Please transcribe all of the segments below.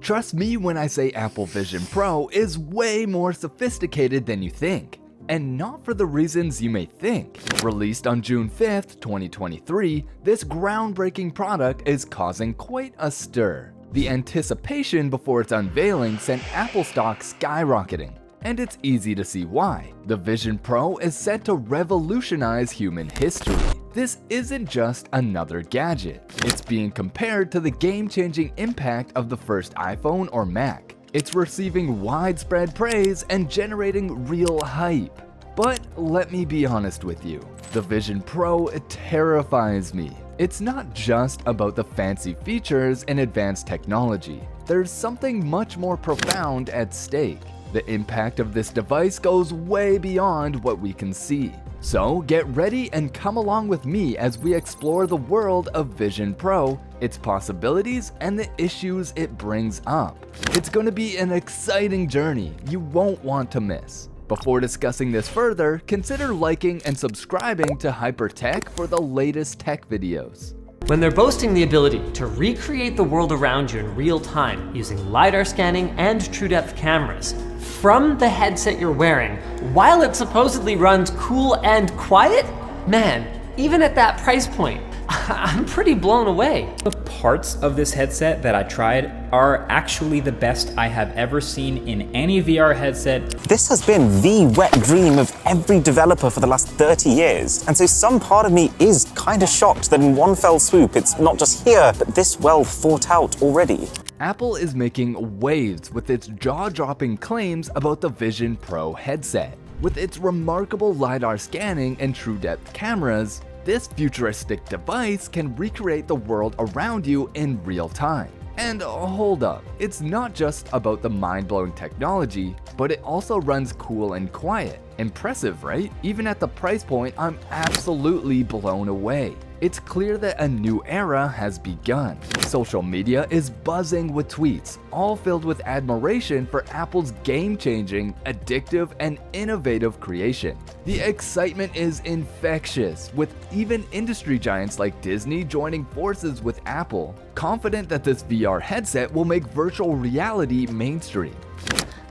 Trust me when I say Apple Vision Pro is way more sophisticated than you think. And not for the reasons you may think. Released on June 5th, 2023, this groundbreaking product is causing quite a stir. The anticipation before its unveiling sent Apple stock skyrocketing. And it's easy to see why. The Vision Pro is set to revolutionize human history. This isn't just another gadget. It's being compared to the game-changing impact of the first iPhone or Mac. It's receiving widespread praise and generating real hype. But let me be honest with you, the Vision Pro terrifies me. It's not just about the fancy features and advanced technology. There's something much more profound at stake. The impact of this device goes way beyond what we can see. So get ready and come along with me as we explore the world of Vision Pro, its possibilities, and the issues it brings up. It's going to be an exciting journey you won't want to miss. Before discussing this further, consider liking and subscribing to Hypertech for the latest tech videos. When they're boasting the ability to recreate the world around you in real time using LiDAR scanning and TrueDepth cameras from the headset you're wearing, while it supposedly runs cool and quiet? Man, even at that price point, I'm pretty blown away. The parts of this headset that I tried are actually the best I have ever seen in any VR headset. This has been the wet dream of every developer for the last 30 years. And so some part of me is kind of shocked that in one fell swoop, it's not just here, but this well thought out already. Apple is making waves with its jaw-dropping claims about the Vision Pro headset. With its remarkable LiDAR scanning and TrueDepth cameras, this futuristic device can recreate the world around you in real time. And hold up, it's not just about the mind-blowing technology, but it also runs cool and quiet. Impressive, right? Even at the price point, I'm absolutely blown away. It's clear that a new era has begun. Social media is buzzing with tweets, all filled with admiration for Apple's game-changing, addictive, and innovative creation. The excitement is infectious, with even industry giants like Disney joining forces with Apple, confident that this VR headset will make virtual reality mainstream.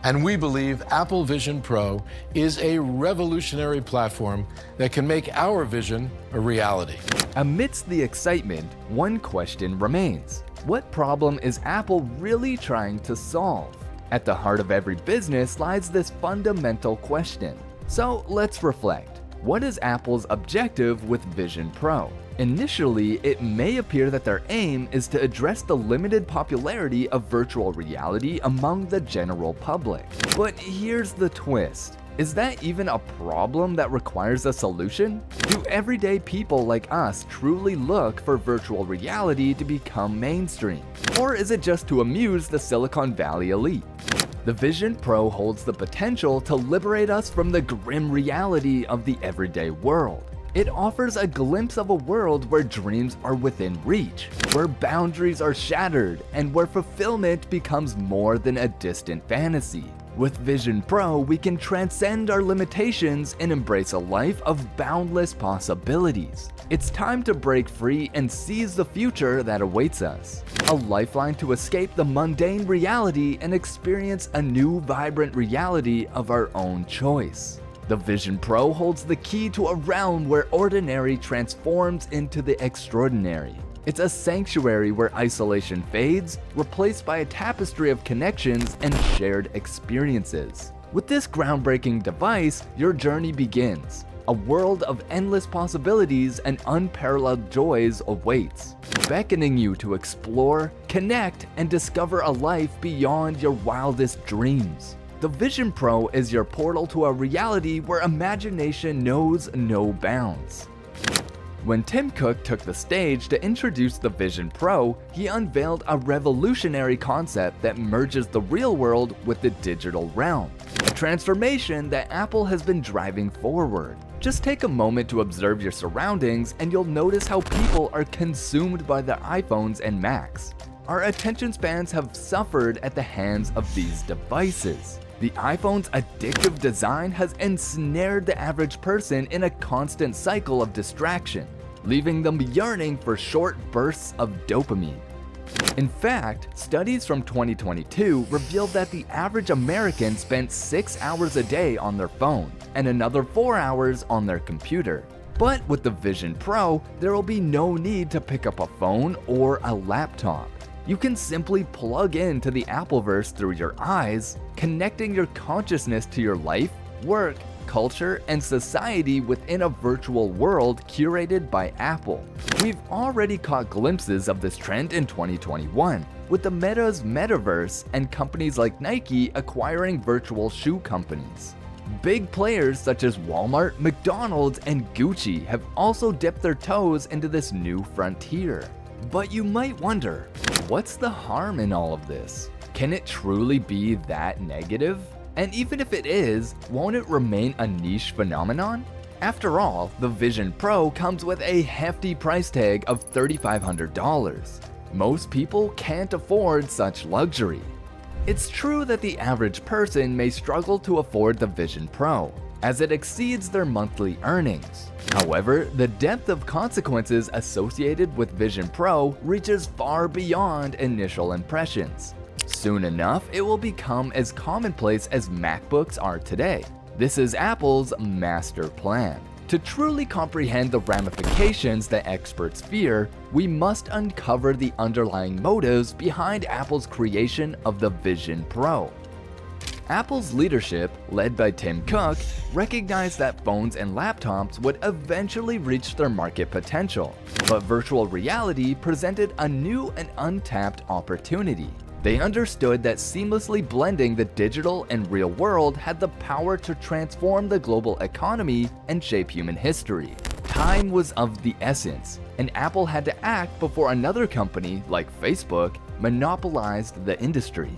And we believe Apple Vision Pro is a revolutionary platform that can make our vision a reality. Amidst the excitement, one question remains. What problem is Apple really trying to solve? At the heart of every business lies this fundamental question. So let's reflect. What is Apple's objective with Vision Pro? Initially, it may appear that their aim is to address the limited popularity of virtual reality among the general public. But here's the twist. Is that even a problem that requires a solution? Do everyday people like us truly look for virtual reality to become mainstream? Or is it just to amuse the Silicon Valley elite? The Vision Pro holds the potential to liberate us from the grim reality of the everyday world. It offers a glimpse of a world where dreams are within reach, where boundaries are shattered, and where fulfillment becomes more than a distant fantasy. With Vision Pro, we can transcend our limitations and embrace a life of boundless possibilities. It's time to break free and seize the future that awaits us. A lifeline to escape the mundane reality and experience a new, vibrant reality of our own choice. The Vision Pro holds the key to a realm where ordinary transforms into the extraordinary. It's a sanctuary where isolation fades, replaced by a tapestry of connections and shared experiences. With this groundbreaking device, your journey begins. A world of endless possibilities and unparalleled joys awaits, beckoning you to explore, connect, and discover a life beyond your wildest dreams. The Vision Pro is your portal to a reality where imagination knows no bounds. When Tim Cook took the stage to introduce the Vision Pro, he unveiled a revolutionary concept that merges the real world with the digital realm, a transformation that Apple has been driving forward. Just take a moment to observe your surroundings and you'll notice how people are consumed by their iPhones and Macs. Our attention spans have suffered at the hands of these devices. The iPhone's addictive design has ensnared the average person in a constant cycle of distraction, leaving them yearning for short bursts of dopamine. In fact, studies from 2022 revealed that the average American spent 6 hours a day on their phone and another 4 hours on their computer. But with the Vision Pro, there will be no need to pick up a phone or a laptop. You can simply plug into the Appleverse through your eyes, connecting your consciousness to your life, work, culture, and society within a virtual world curated by Apple. We've already caught glimpses of this trend in 2021, with the Meta's Metaverse and companies like Nike acquiring virtual shoe companies. Big players such as Walmart, McDonald's, and Gucci have also dipped their toes into this new frontier. But you might wonder, what's the harm in all of this? Can it truly be that negative? And even if it is, won't it remain a niche phenomenon? After all, the Vision Pro comes with a hefty price tag of $3,500. Most people can't afford such luxury. It's true that the average person may struggle to afford the Vision Pro, as it exceeds their monthly earnings. However, the depth of consequences associated with Vision Pro reaches far beyond initial impressions. Soon enough, it will become as commonplace as MacBooks are today. This is Apple's master plan. To truly comprehend the ramifications that experts fear, we must uncover the underlying motives behind Apple's creation of the Vision Pro. Apple's leadership, led by Tim Cook, recognized that phones and laptops would eventually reach their market potential, but virtual reality presented a new and untapped opportunity. They understood that seamlessly blending the digital and real world had the power to transform the global economy and shape human history. Time was of the essence, and Apple had to act before another company, like Facebook, monopolized the industry.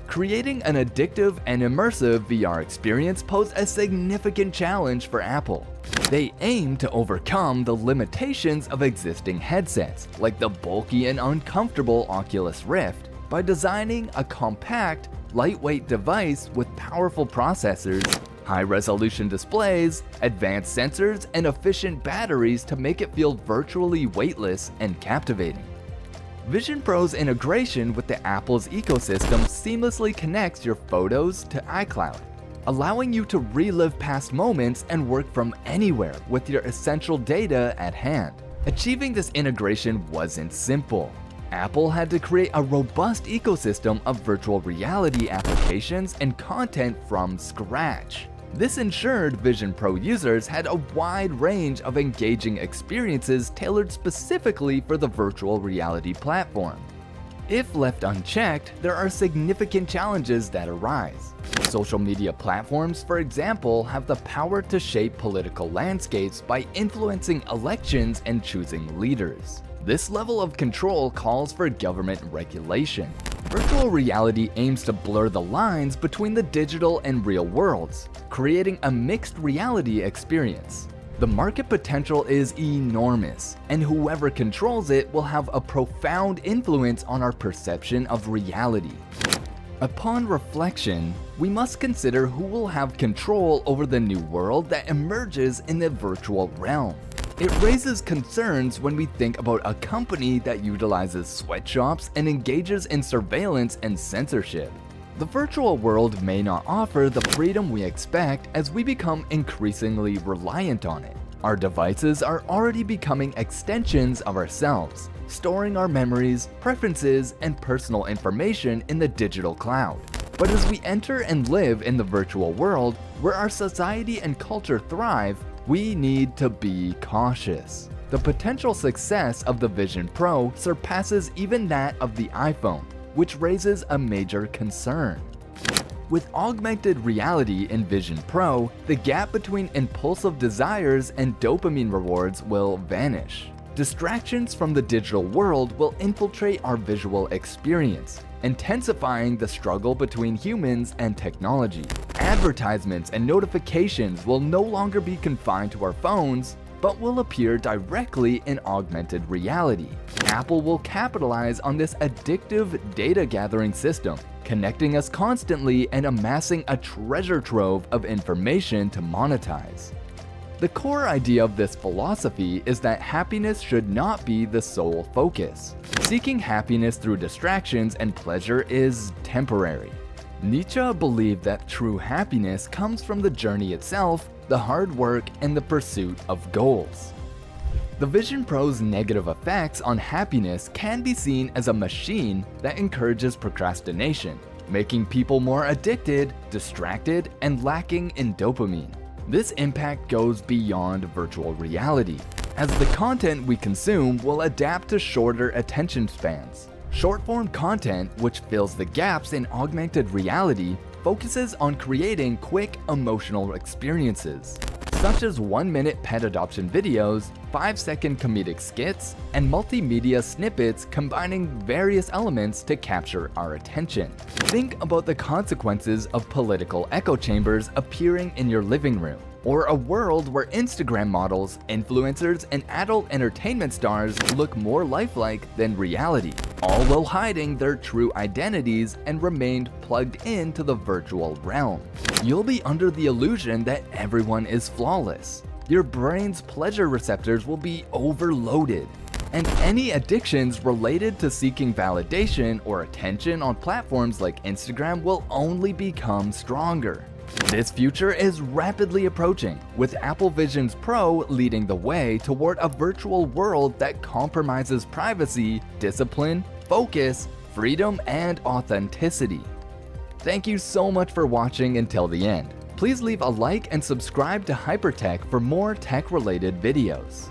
Creating an addictive and immersive VR experience posed a significant challenge for Apple. They aimed to overcome the limitations of existing headsets, like the bulky and uncomfortable Oculus Rift, by designing a compact, lightweight device with powerful processors, high-resolution displays, advanced sensors, and efficient batteries to make it feel virtually weightless and captivating. Vision Pro's integration with the Apple's ecosystem seamlessly connects your photos to iCloud, allowing you to relive past moments and work from anywhere with your essential data at hand. Achieving this integration wasn't simple. Apple had to create a robust ecosystem of virtual reality applications and content from scratch. This ensured Vision Pro users had a wide range of engaging experiences tailored specifically for the virtual reality platform. If left unchecked, there are significant challenges that arise. Social media platforms, for example, have the power to shape political landscapes by influencing elections and choosing leaders. This level of control calls for government regulation. Virtual reality aims to blur the lines between the digital and real worlds, creating a mixed reality experience. The market potential is enormous, and whoever controls it will have a profound influence on our perception of reality. Upon reflection, we must consider who will have control over the new world that emerges in the virtual realm. It raises concerns when we think about a company that utilizes sweatshops and engages in surveillance and censorship. The virtual world may not offer the freedom we expect as we become increasingly reliant on it. Our devices are already becoming extensions of ourselves, storing our memories, preferences, and personal information in the digital cloud. But as we enter and live in the virtual world, where our society and culture thrive, we need to be cautious. The potential success of the Vision Pro surpasses even that of the iPhone, which raises a major concern. With augmented reality in Vision Pro, the gap between impulsive desires and dopamine rewards will vanish. Distractions from the digital world will infiltrate our visual experience, intensifying the struggle between humans and technology. Advertisements and notifications will no longer be confined to our phones, but will appear directly in augmented reality. Apple will capitalize on this addictive data gathering system, connecting us constantly and amassing a treasure trove of information to monetize. The core idea of this philosophy is that happiness should not be the sole focus. seeking happiness through distractions and pleasure is temporary. Nietzsche believed that true happiness comes from the journey itself, the hard work, and the pursuit of goals. The Vision Pro's negative effects on happiness can be seen as a machine that encourages procrastination, making people more addicted, distracted, and lacking in dopamine. This impact goes beyond virtual reality, as the content we consume will adapt to shorter attention spans. Short-form content, which fills the gaps in augmented reality, focuses on creating quick emotional experiences, such as 1-minute pet adoption videos, 5-second comedic skits, and multimedia snippets combining various elements to capture our attention. Think about the consequences of political echo chambers appearing in your living room, or a world where Instagram models, influencers, and adult entertainment stars look more lifelike than reality, all while hiding their true identities and remained plugged into the virtual realm. You'll be under the illusion that everyone is flawless. Your brain's pleasure receptors will be overloaded, and any addictions related to seeking validation or attention on platforms like Instagram will only become stronger. This future is rapidly approaching, with Apple Vision Pro leading the way toward a virtual world that compromises privacy, discipline, focus, freedom, and authenticity. Thank you so much for watching until the end. Please leave a like and subscribe to Hypertech for more tech-related videos.